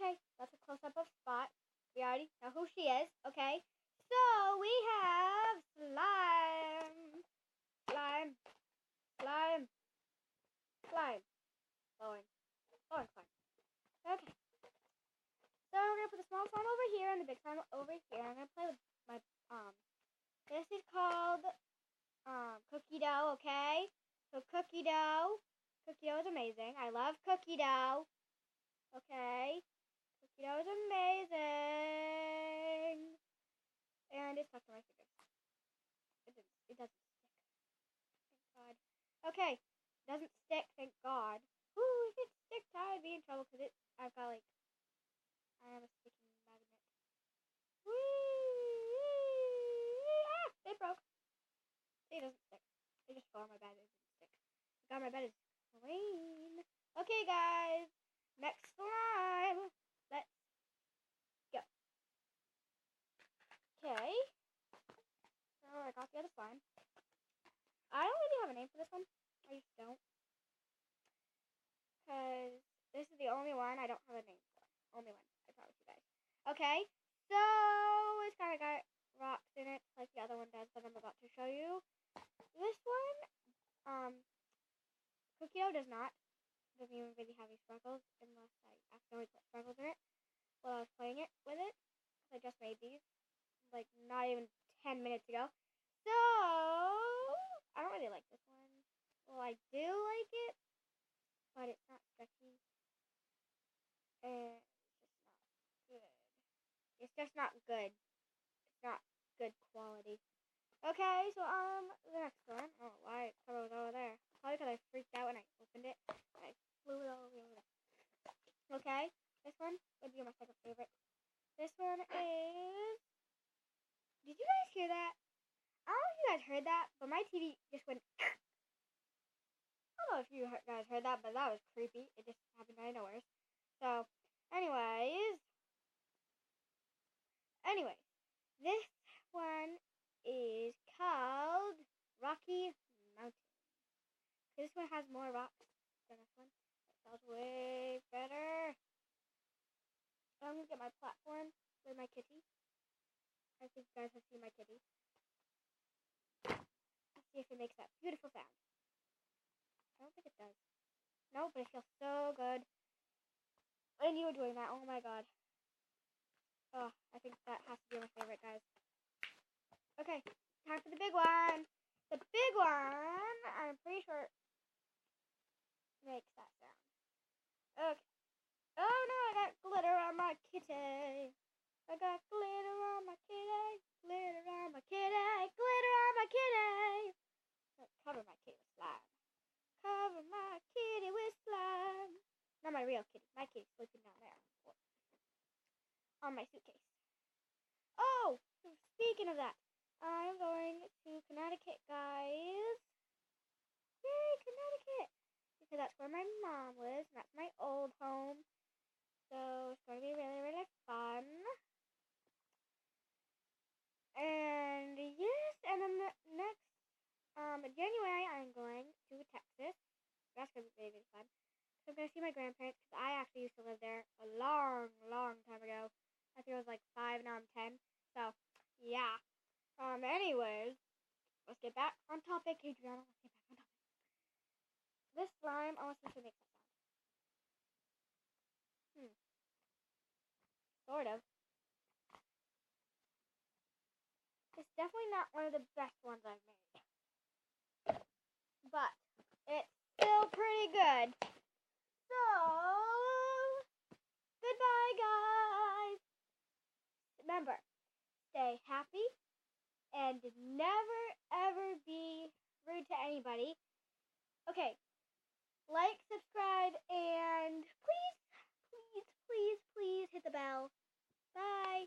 Okay, that's a close-up of Spot. We already know who she is. Okay, so we have Slime. Slime. Slime. Slime. Flowing. Flowing slime. Okay. So we're gonna put the small slime over here and the big slime over here. I'm gonna play with my this is called cookie dough, okay? So cookie dough. Cookie dough is amazing. I love cookie dough. Okay. Cookie dough is amazing. And it's stuck to my fingers. It doesn't stick. Thank God. Okay. It doesn't stick, thank God. Whoo, if it sticks, I'd be in trouble because I've got like, I have a sticking magnet. Whee! Ah! It broke. It doesn't stick. It just fell on my bed. It didn't stick. God, my bed is clean. Okay, guys. Next slime. Let's go. Okay. So I got the other slime. I don't really have a name for this one. I just don't. Because this is the only one I don't have a name for. Only one. I promise you guys. Okay. So it's kind of got rocks in it like the other one does that I'm about to show you. This one, cookie dough does not. Doesn't even really have any sparkles unless I accidentally put sparkles in it while I was playing it with it. Because I just made these like not even 10 minutes ago. So I don't really like this one. Well, I do like it, but it's not stretchy. And it's just not good. It's just not good. It's not good quality. Okay, so the next one. I don't know why its cover was over there. Probably because I freaked out when I opened it and I flew it all over there. Okay, this one would be my second favorite. This one is. Did you guys hear that? I don't know if you guys heard that, but my TV just went. I don't know if you guys heard that, but that was creepy. It just happened out of nowhere. So, anyways, this one is called Rocky Mountain. This one has more rocks than this one. It sounds way better. I'm gonna get my platform with my kitty. I think you guys have seen my kitty. Let's see if it makes that beautiful sound. I don't think it does. No, but it feels so good. And you were doing that. Oh my god. Oh, I think that has to be my favorite, guys. Okay, time for the big one. The big one, I'm pretty sure it makes that sound. Okay. Oh no, I got glitter on my kitty. I got glitter on my kitty. Glitter on my kitty. Glitter on my kitty. Cover my kitty with slime. Cover my kitty with slime. Not my real kitty. My kitty's sleeping down there. On my suitcase. Oh, speaking of that, I'm going to Connecticut, guys. Yay, Connecticut! Because that's where my mom lives, and that's my old home. So it's going to be really, really fun. And yes, and then the next, January, I'm going to Texas. That's going to be really, really fun. So I'm going to see my grandparents, because I actually used to live there a long, long time ago. I think I was like 5, now I'm 10. So, yeah. Anyways, let's get back on topic, Adriana. Let's get back on topic. This slime, I want to see if it makes that sound. Sort of. It's definitely not one of the best ones I've made. But it's still pretty good. So, goodbye, guys. Remember, stay happy and never, ever be rude to anybody. Okay, like, subscribe, and please, please, please, please hit the bell. Bye.